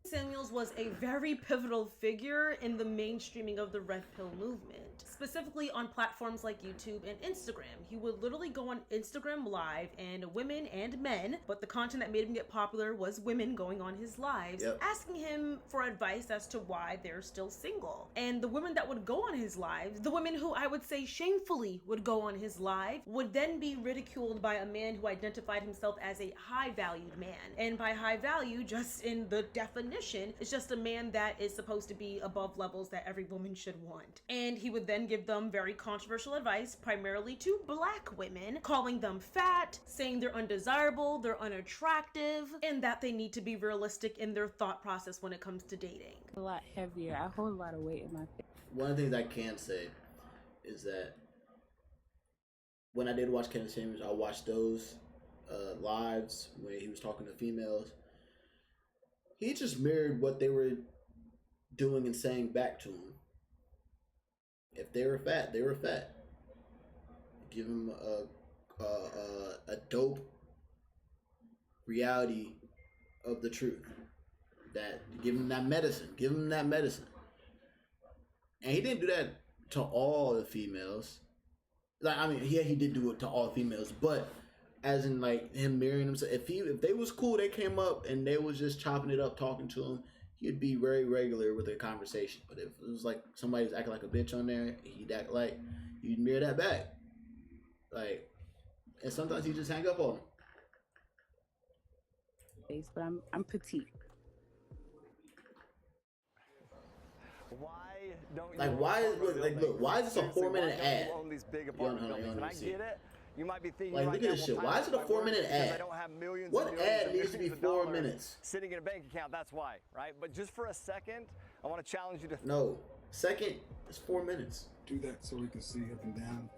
Samuels was a very pivotal figure in the mainstreaming of the Red Pill movement, specifically on platforms like YouTube and Instagram. He would literally go on Instagram Live, and women and men, but the content that made him get popular was women going on his lives, asking him for advice as to why they're still single. And the women that would go on his lives, the women who I would say shamefully would go on his live, would then be ridiculed by a man who identified himself as a high-valued man. And by high value, just in the definition, it's just a man that is supposed to be above levels that every woman should want. And he would then give them very controversial advice, primarily to black women, calling them fat, saying they're undesirable, they're unattractive, and that they need to be realistic in their thought process when it comes to dating. A lot heavier. I hold a lot of weight in my face. One of the things I can say is that when I did watch Kenneth Samuels, I watched those lives where he was talking to females. He just mirrored what they were doing and saying back to him. If they were fat, they were fat. Give him a dope reality of the truth. That give him that medicine. Give him that medicine. And he didn't do that to all the females. Like, I mean, yeah, he did do it to all females, but as in like him mirroring himself. If they was cool, they came up and they was just chopping it up, talking to him, he'd be very regular with their conversation. But if it was like somebody was acting like a bitch on there, he'd act like you'd mirror that back. Like, and sometimes he just hang up on him. But I'm petite. Why don't you like why is look why is this a 4-minute ad? Own these big apartment buildings? And I get it. You might be thinking like, look at this shit. Why is it a 4-minute ad? I don't have millions. What ad needs to be 4 minutes? Sitting in a bank account. That's why, right? But just for a second, I want to challenge you to. No, second is 4 minutes. Do that so we can see up and down.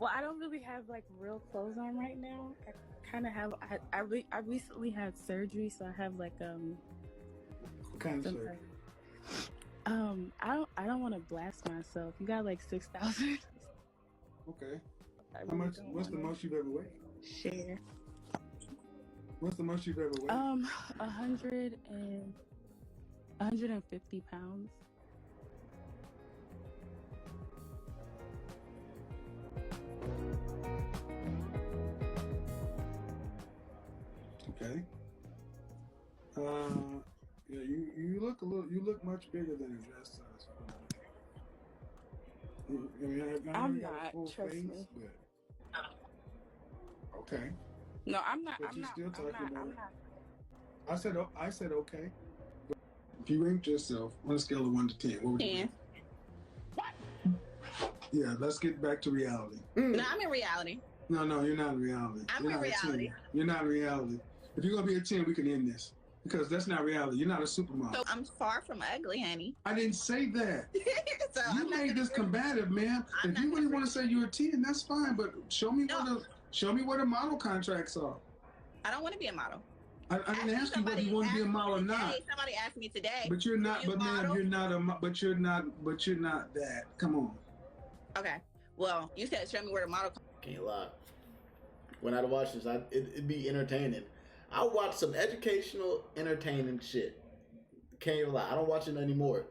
Well, I don't really have like real clothes on right now. I kind of have. I recently had surgery, so I have like What kind of surgery? I don't want to blast myself. You got like 6,000. Okay. How much? What's the most you've ever weighed? Share. What's the most you've ever weighed? 150 pounds. Okay. Yeah, you look much bigger than your dress size. I mean, I'm got a not. full Trust face, me. But... Okay. No, I'm not. But I'm you're not. still talking I'm about not. it. I said okay. If you ranked yourself on a scale of 1 to 10, what would you 10. What? Yeah, let's get back to reality. No, I'm in reality. No, you're not in reality. I'm You're in not a reality. 10. You're not in reality. If you're gonna be a 10, we can end this. Because that's not reality. You're not a supermodel. So I'm far from ugly, honey. I didn't say that. So You made this combative, man. If you really want to say you're a 10, that's fine. But show me what the model contracts are. I don't want to be a model. I didn't ask you whether you want to be a model or not. Somebody asked me today. But you're not. But ma'am, model? you're not But you're not that. Come on. Okay. Well, you said show me where the model. Can't lie. When I'd watch this, it'd be entertaining. I watch some educational, entertaining shit. Can't even lie. I don't watch it anymore.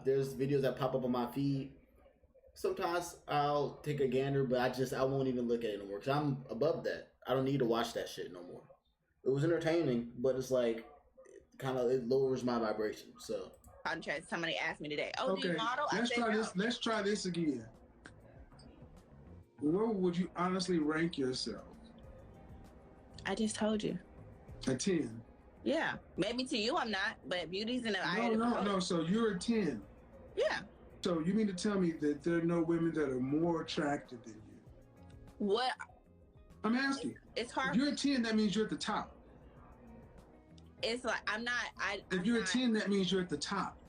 There's videos that pop up on my feed. Sometimes I'll take a gander, but I won't even look at it anymore because I'm above that. I don't need to watch that shit no more. It was entertaining, but it's like it lowers my vibration. So Contract. Somebody asked me today. Oh, do Okay. you model? I Let's said try no. this. Let's try this again. Where would you honestly rank yourself? I just told you. A 10. Yeah. Maybe to you I'm not, but beauty's in the eye of the beholder. No. So you're a 10. Yeah. So you mean to tell me that there are no women that are more attractive than you? What? I'm asking. It's hard. If you're a 10, that means you're at the top. It's like I'm not. If you're a 10, that means you're at the top.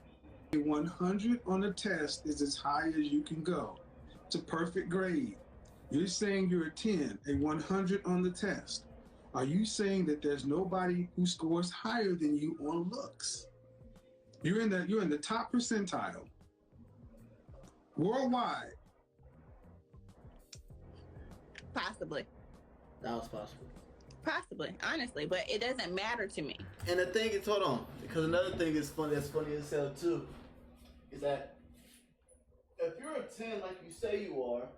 A 100 on the test is as high as you can go. It's a perfect grade. You're saying you're a 10, a 100 on the test. Are you saying that there's nobody who scores higher than you on looks? You're in the top percentile. Worldwide. Possibly. that was possible. Possibly, honestly, but it doesn't matter to me. And the thing is, hold on, because another thing is funny. That's funny as hell too. Is that if you're a 10 like you say you are,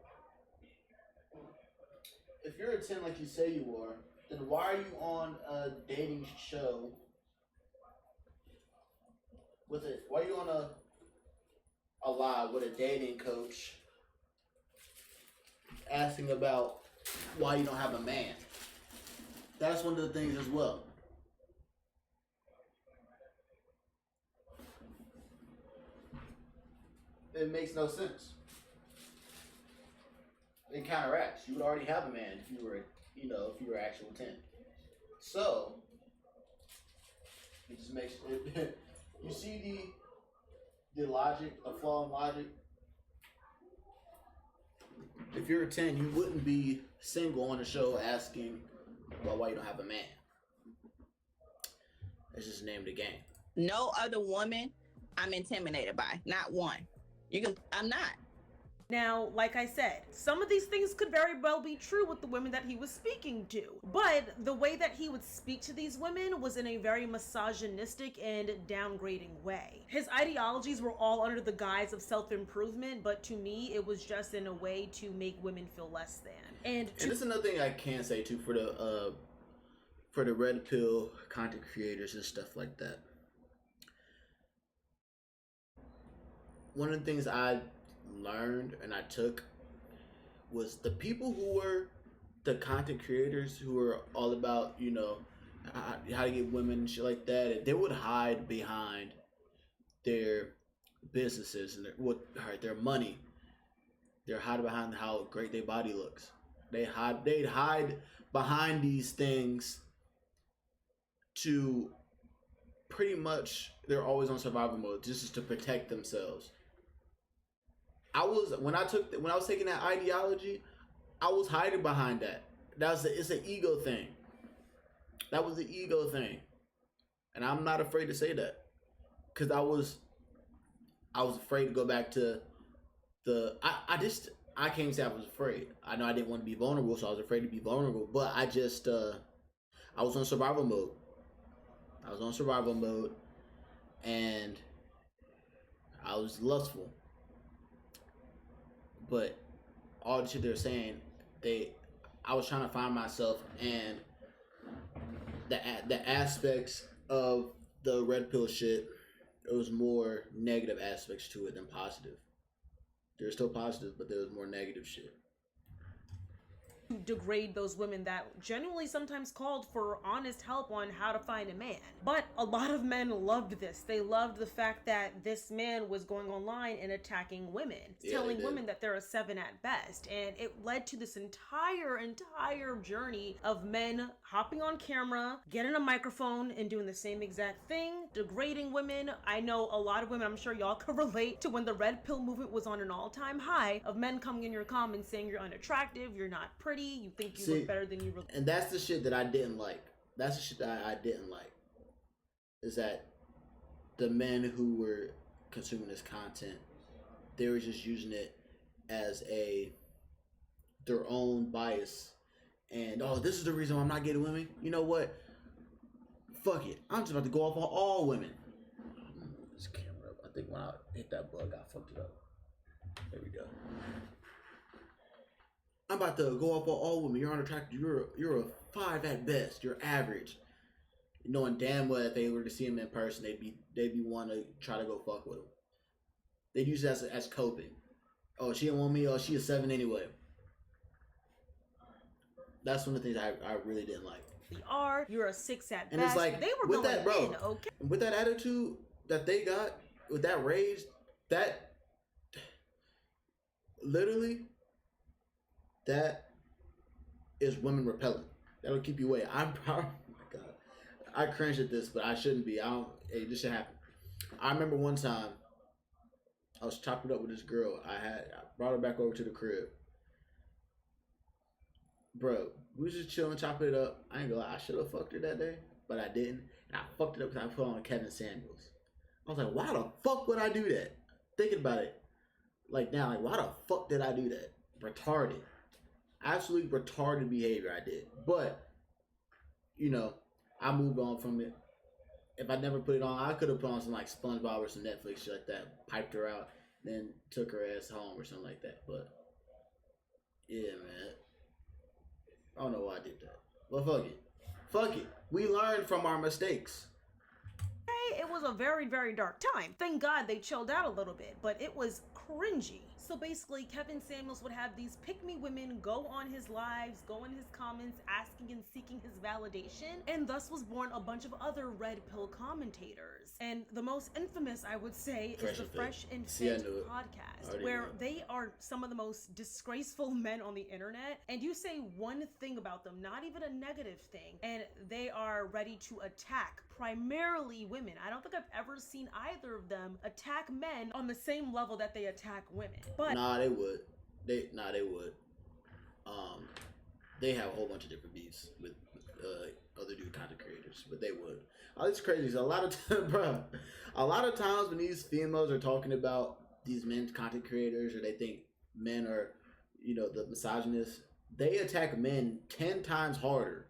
then why are you on a dating show with it? Why are you on a live with a dating coach asking about why you don't have a man? That's one of the things as well. It makes no sense. It counteracts. You would already have a man if you were, if you were actual 10. So it just makes it. You see the logic, the flaw in logic. If you're a 10, you wouldn't be single on the show asking about why you don't have a man. That's just the name of the game. No other woman I'm intimidated by. Not one. I'm not. Now, like I said, some of these things could very well be true with the women that he was speaking to, but the way that he would speak to these women was in a very misogynistic and downgrading way. His ideologies were all under the guise of self-improvement, but to me, it was just in a way to make women feel less than. And this is another thing I can say too for the red pill content creators and stuff like that. One of the things I learned and I took was the people who were the content creators who were all about, how to get women and shit like that, they would hide behind their businesses and their money. They're hiding behind how great their body looks. They'd hide behind these things to pretty much, they're always on survival mode, just to protect themselves. When I was taking that ideology, I was hiding behind that. It's an ego thing. That was the ego thing, and I'm not afraid to say that, because I was afraid to go back to I can't say I was afraid. I know I didn't want to be vulnerable, so I was afraid to be vulnerable. But I was on survival mode. And I was lustful. But all the shit they're saying, I was trying to find myself, and the aspects of the red pill shit, there was more negative aspects to it than positive. There's still positive, but there was more negative shit. Degrade those women that genuinely sometimes called for honest help on how to find a man. But a lot of men loved this. They loved the fact that this man was going online and attacking women, telling women that they're a 7 at best. And it led to this entire journey of men hopping on camera, getting a microphone and doing the same exact thing, degrading women. I know a lot of women, I'm sure y'all could relate to when the red pill movement was on an all-time high of men coming in your comments saying you're unattractive, you're not pretty, you think you look better than you really. And that's the shit that I didn't like. That's the shit that I didn't like. Is that the men who were consuming this content, they were just using it as their own bias. And this is the reason why I'm not getting women. You know what? Fuck it. I'm just about to go off on all women. Move this camera up. I think when I hit that bug, I fucked it up. There we go. I'm about to go up on all women. You're unattractive. You're a 5 at best. You're average. Knowing damn well if they were to see him in person, they'd be want to try to go fuck with him. They'd use it as coping. Oh, she didn't want me. Oh, she a 7 anyway. That's one of the things I really didn't like. You're a 6 at and best. It's like, they were with going that, bro, in, okay? With that attitude that they got, with that rage, that literally, that is women repellent. That'll keep you away. Oh my God, I cringe at this, but I shouldn't be. This should happen. I remember one time I was chopping up with this girl. I brought her back over to the crib. Bro, we was just chilling, chopping it up. I ain't gonna lie, I should have fucked her that day, but I didn't. And I fucked it up because I put on Kevin Samuels. I was like, why the fuck would I do that? Thinking about it, like now, like why the fuck did I do that? Retarded. Absolutely retarded behavior I did. But you know, I moved on from it. If I never put it on, I could have put on some like SpongeBob or some Netflix shit like that, piped her out, then took her ass home or something like that. But yeah, man, I don't know why I did that. But fuck it. We learned from our mistakes. It was a very, very dark time. Thank God they chilled out a little bit, but it was cringy. So basically, Kevin Samuels would have these pick-me women go on his lives, go in his comments, asking and seeking his validation, and thus was born a bunch of other red pill commentators. And the most infamous, I would say, is the Fresh and Fit podcast, where they are some of the most disgraceful men on the internet, and you say one thing about them, not even a negative thing, and they are ready to attack primarily women. I don't think I've ever seen either of them attack men on the same level that they attack women. But they would. They would. They have a whole bunch of different beefs with other dude content creators, but they would. Oh, it's crazy. So a lot of times when these females are talking about these men content creators, or they think men are, the misogynists, they attack men 10 times harder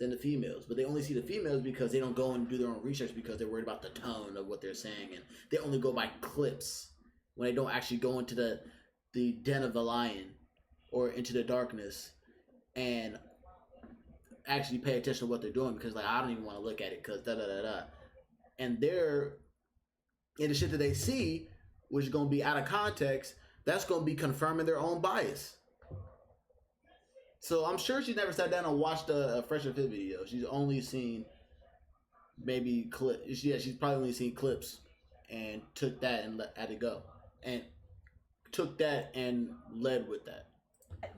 than the females, but they only see the females because they don't go and do their own research because they're worried about the tone of what they're saying, and they only go by clips when they don't actually go into the den of the lion or into the darkness and actually pay attention to what they're doing, because like I don't even want to look at it because and they're in the shit that they see, which is going to be out of context, that's going to be confirming their own bias. So I'm sure she never sat down and watched a Fresh and Fit video. She's only seen maybe clips. Yeah, she's probably only seen clips and took that and let it go. And took that and led with that.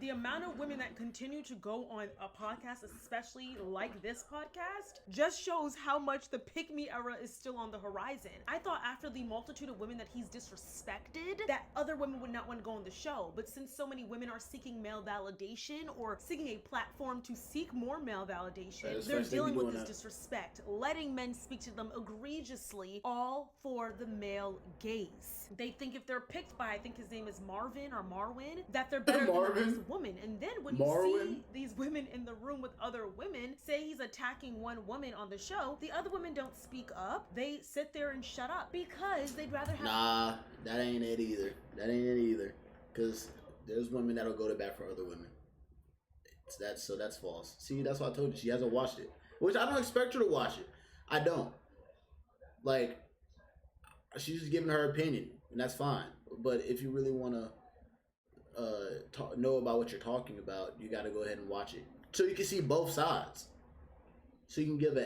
The amount of women that continue to go on a podcast, especially like this podcast, just shows how much the pick-me era is still on the horizon. I thought after the multitude of women that he's disrespected, that other women would not want to go on the show. But since so many women are seeking male validation or seeking a platform to seek more male validation, they're dealing with this disrespect, letting men speak to them egregiously, all for the male gaze. They think if they're picked by, I think his name is Marvin or Marwin, that they're better than this woman. And then when you see these women in the room with other women, say he's attacking one woman on the show, the other women don't speak up. They sit there and shut up because they'd rather have... Nah, that ain't it either. Because there's women that'll go to bat for other women. So that's false. See, that's why I told you she hasn't watched it. Which I don't expect her to watch it. I don't. Like, she's just giving her opinion, and that's fine. But if you really want to know about what you're talking about, you got to go ahead and watch it so you can see both sides, so you can give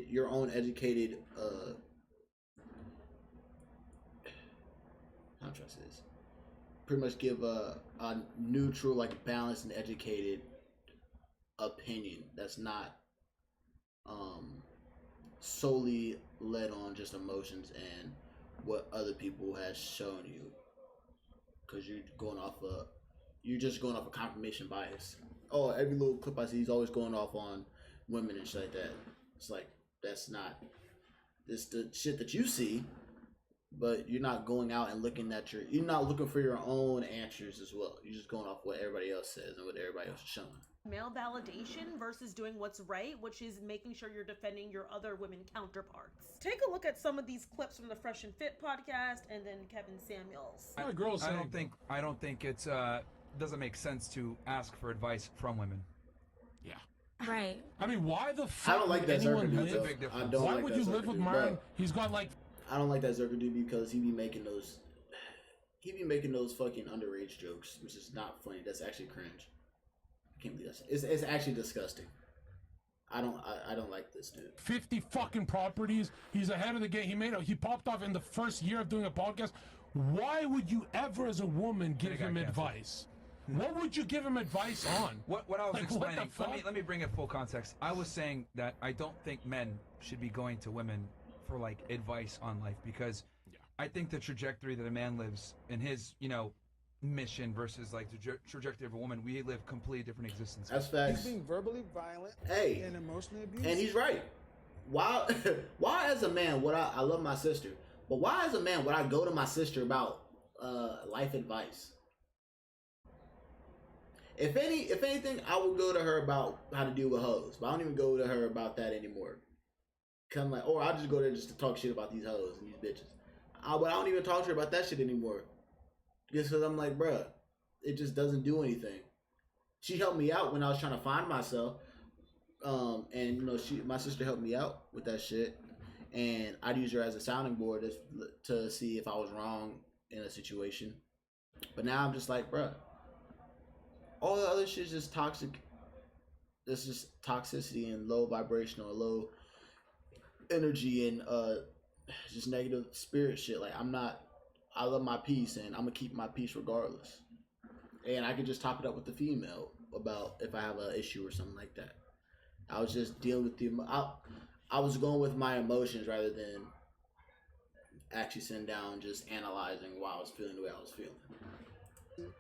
your own educated how should I say this, pretty much give a neutral, like balanced and educated opinion that's not solely led on just emotions and what other people has shown you, because you're just going off a confirmation bias. Oh, every little clip I see, he's always going off on women and shit like that. It's like, that's not, it's the shit that you see, but you're not going out and you're not looking for your own answers as well. You're just going off what everybody else says and what everybody else is showing. Male validation versus doing what's right, which is making sure you're defending your other women counterparts. Take a look at some of these clips from the Fresh and Fit podcast and then Kevin Samuels. I don't think it's doesn't make sense to ask for advice from women. Yeah. Right. I mean, why the fuck I don't like that anyone Zerker dude, live? though. Why would you live with Myron? He's got like... I don't like that Zerker dude because he be making those fucking underage jokes, which is not funny. That's actually cringe. I can't believe that. It's actually disgusting. I don't like this dude. 50 fucking properties. He's ahead of the game. He popped off in the first year of doing a podcast. Why would you ever, as a woman, give him advice? What would you give him advice on? What I was explaining, let me bring it full context. I was saying that I don't think men should be going to women for like advice on life, because I think the trajectory that a man lives in his, mission versus like the trajectory of a woman, we live completely different existences. That's facts. He's being verbally violent and emotionally abusive. And he's right. Why as a man would I love my sister, but why as a man would I go to my sister about life advice? If anything, I would go to her about how to deal with hoes, but I don't even go to her about that anymore. Come like, or I'll just go there just to talk shit about these hoes and these bitches. But I don't even talk to her about that shit anymore. Just because I'm like, bruh, it just doesn't do anything. She helped me out when I was trying to find myself. And you know, my sister helped me out with that shit. And I'd use her as a sounding board to see if I was wrong in a situation. But now I'm just like, bruh, all the other shit is just toxic. It's just toxicity and low vibrational, low energy and just negative spirit shit. Like I love my peace and I'm gonna keep my peace regardless. And I could just top it up with the female about if I have an issue or something like that. I was just dealing with I was going with my emotions rather than actually sitting down and just analyzing why I was feeling the way I was feeling.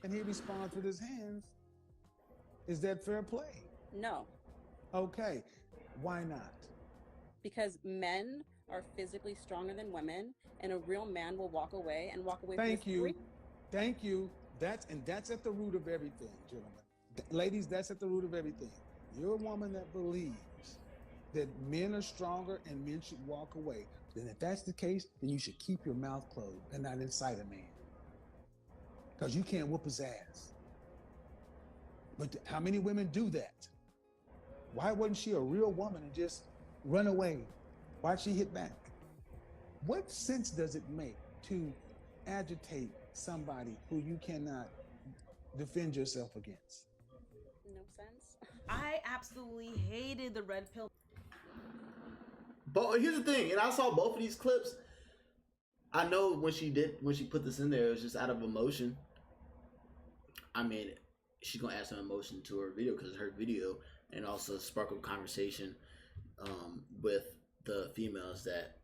And he responds with his hands. Is that fair play? No. Okay. Why not? Because men are physically stronger than women, and a real man will walk away Thank you. Thank you. That's at the root of everything, gentlemen. Ladies, that's at the root of everything. You're a woman that believes that men are stronger and men should walk away. Then if that's the case, then you should keep your mouth closed and not incite a man. Because you can't whoop his ass. But how many women do that? Why wasn't she a real woman and just run away? Why'd she hit back? What sense does it make to agitate somebody who you cannot defend yourself against? No sense. I absolutely hated the red pill. But here's the thing, and I saw both of these clips. I know when she put this in there, it was just out of emotion. I mean, she's gonna add some emotion to her video because it's her video, and also spark up conversation with the females that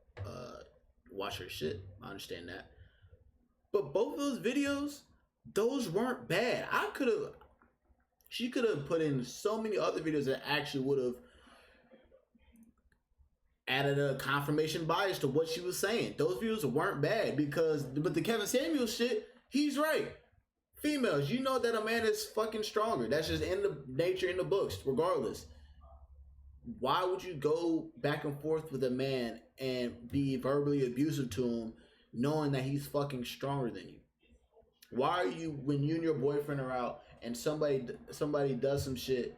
watch her shit. I understand that. But both of those videos, those weren't bad. She could have put in so many other videos that actually would have added a confirmation bias to what she was saying. Those videos weren't bad but the Kevin Samuels shit, he's right. Females, you know that a man is fucking stronger. That's just in the nature in the books, regardless. Why would you go back and forth with a man and be verbally abusive to him knowing that he's fucking stronger than you? Why are you, when you and your boyfriend are out and somebody does some shit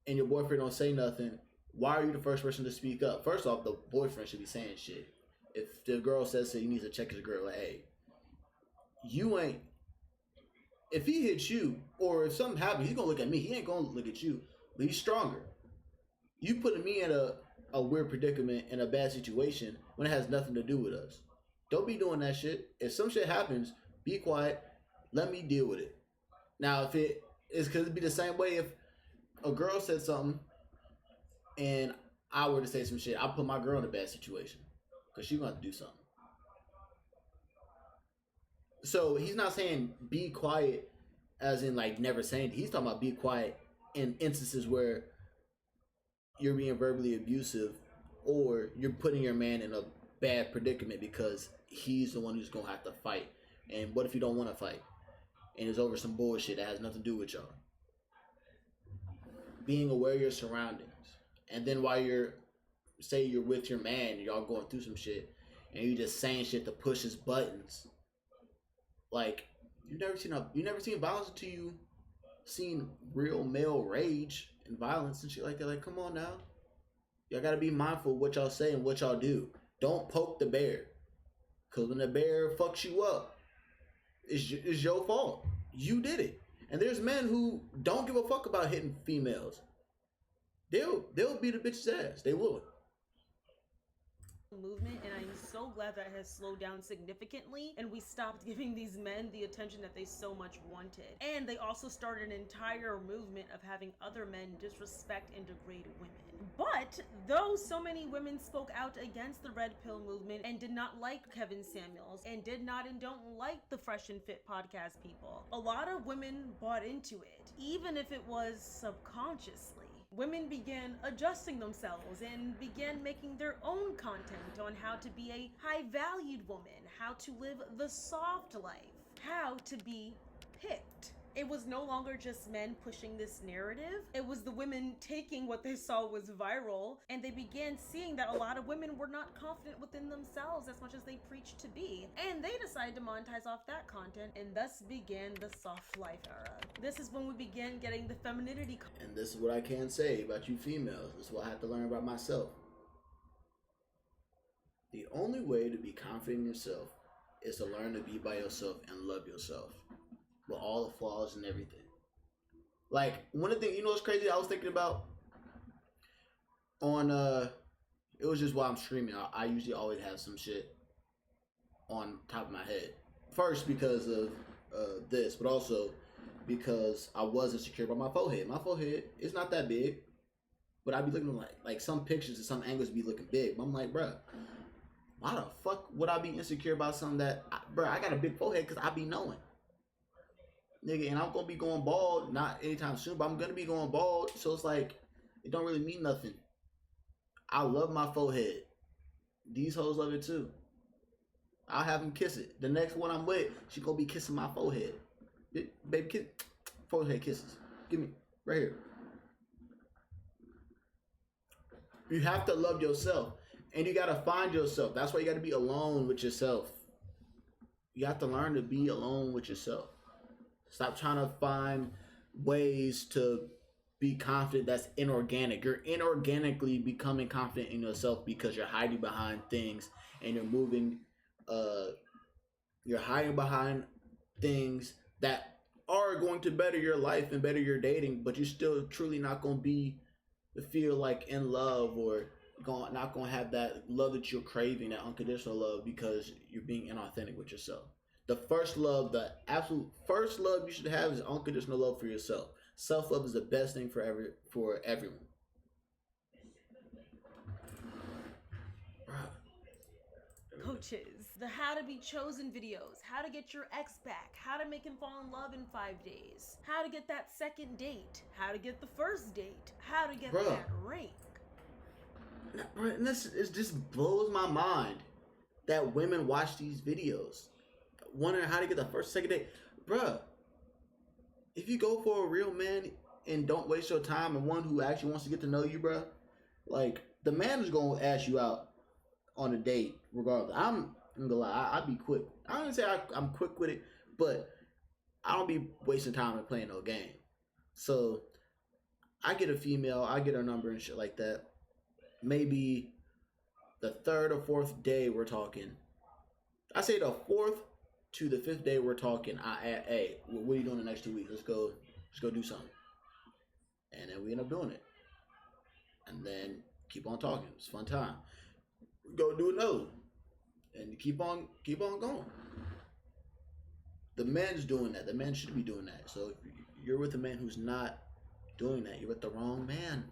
and your boyfriend don't say nothing, why are you the first person to speak up? First off, the boyfriend should be saying shit. If the girl says so, he needs to check his girl like, hey, if he hits you or if something happens, he's gonna look at me. He ain't gonna look at you, but he's stronger. You putting me in a weird predicament in a bad situation when it has nothing to do with us. Don't be doing that shit. If some shit happens, be quiet. Let me deal with it. Now, if it is, because it'd be the same way if a girl said something and I were to say some shit, I'll put my girl in a bad situation because she's going to do something. So he's not saying be quiet as in like never saying it. He's talking about be quiet in instances where you're being verbally abusive or you're putting your man in a bad predicament because he's the one who's going to have to fight. And what if you don't want to fight? And it's over some bullshit that has nothing to do with y'all. Being aware of your surroundings. And then while you're with your man and y'all going through some shit and you just saying shit to push his buttons. Like, you never seen violence until you seen real male rage and violence and shit like that. Like, come on now. Y'all gotta be mindful of what y'all say and what y'all do. Don't poke the bear. Because when the bear fucks you up, it's your fault. You did it. And there's men who don't give a fuck about hitting females. They'll beat a bitch's ass. They will. Movement, and I'm so glad that it has slowed down significantly and we stopped giving these men the attention that they so much wanted. And they also started an entire movement of having other men disrespect and degrade women. But though so many women spoke out against the red pill movement and did not like Kevin Samuels and did not and don't like the Fresh and Fit podcast people, a lot of women bought into it, even if it was subconsciously. Women began adjusting themselves and began making their own content on how to be a high-valued woman, how to live the soft life, how to be picked. It was no longer just men pushing this narrative. It was the women taking what they saw was viral, and they began seeing that a lot of women were not confident within themselves as much as they preached to be. And they decided to monetize off that content, and thus began the soft life era. This is when we began getting the femininity. And this is what I can say about you females. This is what I have to learn about myself. The only way to be confident in yourself is to learn to be by yourself and love yourself with all the flaws and everything. Like, one of the things, you know what's crazy I was thinking about? On, it was just while I'm streaming, I usually always have some shit on top of my head. First, because of this, but also because I was insecure about my forehead. My forehead is not that big, but I be looking like some pictures and some angles be looking big. But I'm like, bruh, why the fuck would I be insecure about something that, bruh, I got a big forehead because I be knowing. Nigga, and I'm going to be going bald, not anytime soon, but I'm going to be going bald. So it's like, it don't really mean nothing. I love my forehead. These hoes love it too. I'll have them kiss it. The next one I'm with, she going to be kissing my forehead. Baby, kiss. Forehead kisses. Give me, right here. You have to love yourself. And you got to find yourself. That's why you got to be alone with yourself. You have to learn to be alone with yourself. Stop trying to find ways to be confident that's inorganic. You're inorganically becoming confident in yourself because you're hiding behind things and you're moving, you're hiding behind things that are going to better your life and better your dating, but you're still truly not going to be feel like in love or not going to have that love that you're craving, that unconditional love, because you're being inauthentic with yourself. The first love, the absolute first love you should have is unconditional love for yourself. Self-love is the best thing for everyone. Coaches, the how to be chosen videos, how to get your ex back, how to make him fall in love in 5 days, how to get that second date, how to get the first date, how to get that ring. And it just blows my mind that women watch these videos wondering how to get the first, second date. Bruh, if you go for a real man and don't waste your time and one who actually wants to get to know you, bruh, like, the man is going to ask you out on a date regardless. I'm gonna lie, I'd be quick. I don't say I'm quick with it, but I don't be wasting time and playing no game. So I get a female, I get her number and shit like that. Maybe the third or fourth day we're talking. I say the fourth to the fifth day we're talking. I add, hey, what are you doing the next 2 weeks? Let's go do something. And then we end up doing it. And then keep on talking. It's a fun time. Go do another. And keep on going. The man's doing that. The man should be doing that. So if you're with a man who's not doing that, you're with the wrong man.